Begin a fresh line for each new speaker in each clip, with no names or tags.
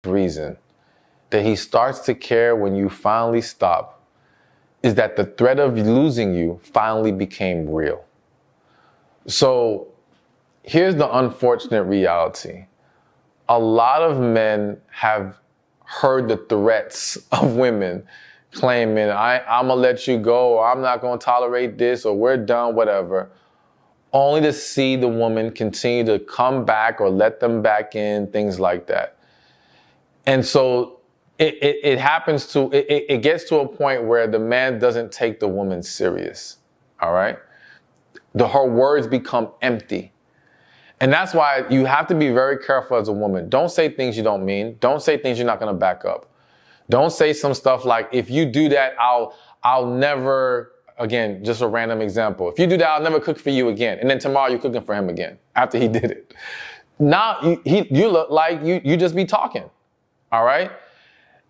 reason that he starts to care when you finally stop is that the threat of losing you finally became real. So here's the unfortunate reality. A lot of men have heard the threats of women claiming, I'm gonna let you go, or I'm not gonna tolerate this, or we're done, whatever, only to see the woman continue to come back or let them back in, things like that. And so it happens to, it gets to a point where the man doesn't take the woman serious, all right? Her words become empty. And that's why you have to be very careful as a woman. Don't say things you don't mean. Don't say things you're not gonna back up. Don't say some stuff like, if you do that, I'll never, again, just a random example. If you do that, I'll never cook for you again. And then tomorrow you're cooking for him again after he did it. Now you look like you just be talking, all right?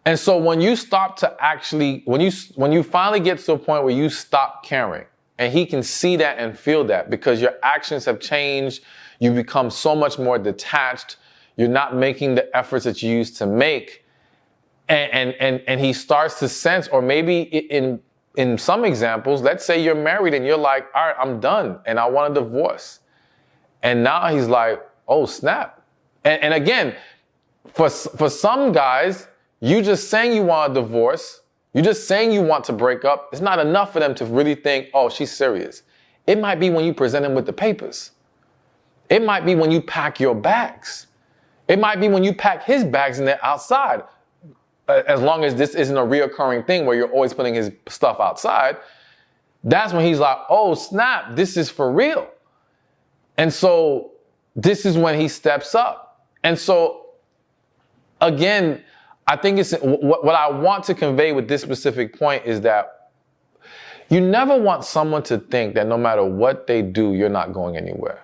And so when you stop to actually, when you finally get to a point where you stop caring, and he can see that and feel that because your actions have changed, you become so much more detached, you're not making the efforts that you used to make, and he starts to sense, or maybe in some examples, let's say you're married and you're like, all right, I'm done and I want a divorce. And now he's like, oh, snap. And again, for some guys, you just saying you want a divorce, you just saying you want to break up, it's not enough for them to really think, oh, she's serious. It might be when you present him with the papers. It might be when you pack your bags. It might be when you pack his bags and they're outside. As long as this isn't a reoccurring thing where you're always putting his stuff outside, that's when he's like, oh, snap, this is for real. And so this is when he steps up. And so, again, I think it's what I want to convey with this specific point is that you never want someone to think that no matter what they do, you're not going anywhere.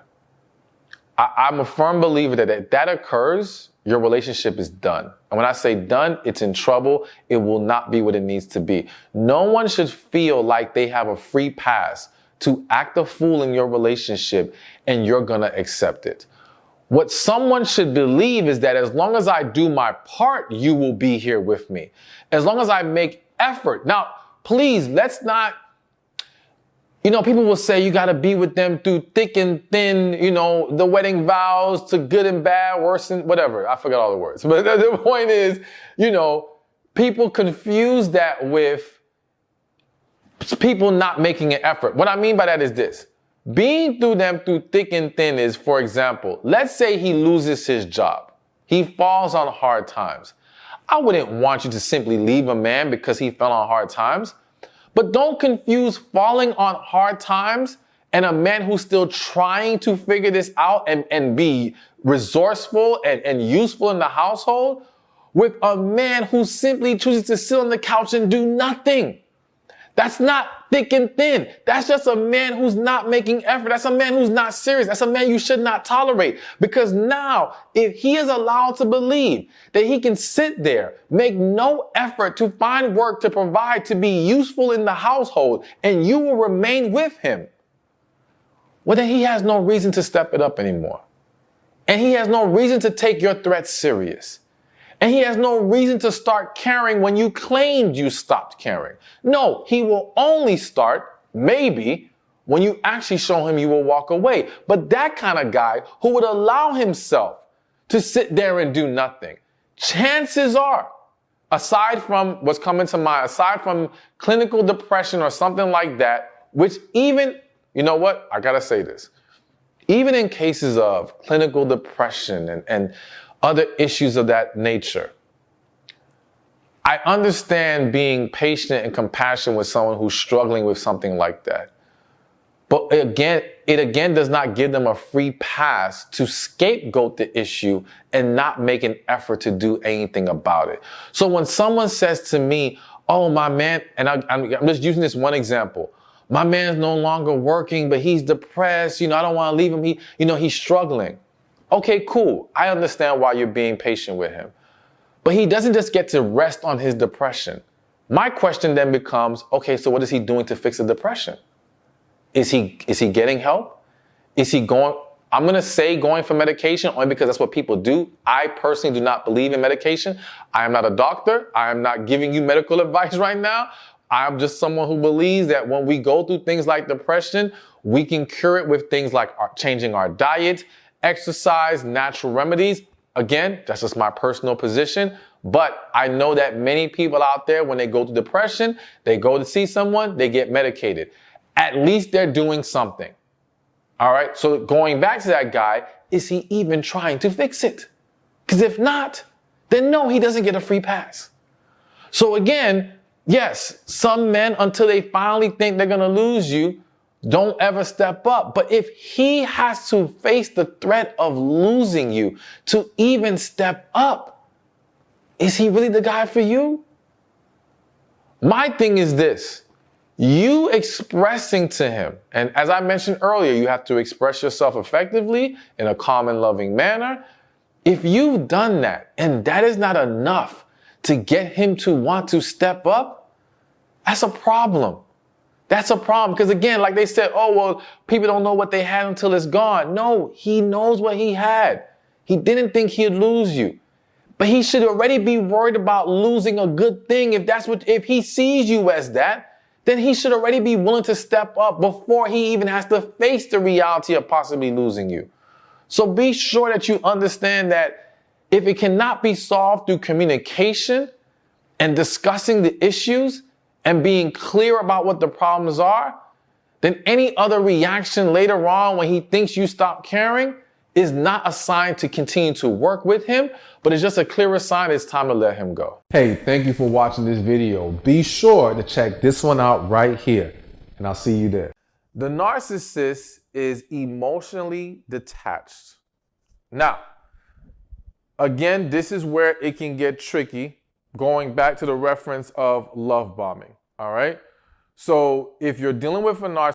I'm a firm believer that if that occurs, your relationship is done. And when I say done, it's in trouble. It will not be what it needs to be. No one should feel like they have a free pass to act a fool in your relationship and you're gonna accept it. What someone should believe is that as long as I do my part, you will be here with me. As long as I make effort. Now, please, let's not, people will say you got to be with them through thick and thin, the wedding vows to good and bad, worse and whatever. I forgot all the words. But the point is, people confuse that with people not making an effort. What I mean by that is this. Being through them through thick and thin is, for example, let's say he loses his job. He falls on hard times. I wouldn't want you to simply leave a man because he fell on hard times. But don't confuse falling on hard times and a man who's still trying to figure this out and be resourceful and useful in the household with a man who simply chooses to sit on the couch and do nothing. That's not thick and thin. That's just a man who's not making effort. That's a man who's not serious. That's a man you should not tolerate. Because now, if he is allowed to believe that he can sit there, make no effort to find work to provide, to be useful in the household, and you will remain with him, well, then he has no reason to step it up anymore. And he has no reason to take your threats serious. And he has no reason to start caring when you claimed you stopped caring. No, he will only start, maybe, when you actually show him you will walk away. But that kind of guy who would allow himself to sit there and do nothing, chances are, aside from what's coming to mind, aside from clinical depression or something like that, which even, I gotta say this, even in cases of clinical depression and other issues of that nature, I understand being patient and compassionate with someone who's struggling with something like that. But it again does not give them a free pass to scapegoat the issue and not make an effort to do anything about it. So when someone says to me, oh, my man, and I'm just using this one example, my man's no longer working, but he's depressed, I don't want to leave him, he's struggling. Okay, cool. I understand why you're being patient with him. But he doesn't just get to rest on his depression. My question then becomes, okay, so what is he doing to fix the depression? Is he getting help? Is he going I'm going to say going for medication only because that's what people do. I personally do not believe in medication. I am not a doctor. I am not giving you medical advice right now. I'm just someone who believes that when we go through things like depression, we can cure it with things like changing our diet, exercise, natural remedies. Again, that's just my personal position. But I know that many people out there, when they go through depression, they go to see someone, they get medicated. At least they're doing something. All right. So going back to that guy, is he even trying to fix it? Because if not, then no, he doesn't get a free pass. So again, yes, some men, until they finally think they're going to lose you, don't ever step up. But if he has to face the threat of losing you to even step up, is he really the guy for you? My thing is this. You expressing to him, and as I mentioned earlier, you have to express yourself effectively in a calm and loving manner. If you've done that and that is not enough to get him to want to step up, that's a problem. That's a problem. Because again, like they said, oh, well, people don't know what they had until it's gone. No, he knows what he had. He didn't think he'd lose you. But he should already be worried about losing a good thing. If he sees you as that, then he should already be willing to step up before he even has to face the reality of possibly losing you. So be sure that you understand that if it cannot be solved through communication and discussing the issues and being clear about what the problems are, then any other reaction later on when he thinks you stop caring is not a sign to continue to work with him, but it's just a clearer sign it's time to let him go. Hey, thank you for watching this video. Be sure to check this one out right here, and I'll see you there. The narcissist is emotionally detached. Now, again, this is where it can get tricky, going back to the reference of love bombing, all right? So if you're dealing with a narcissist,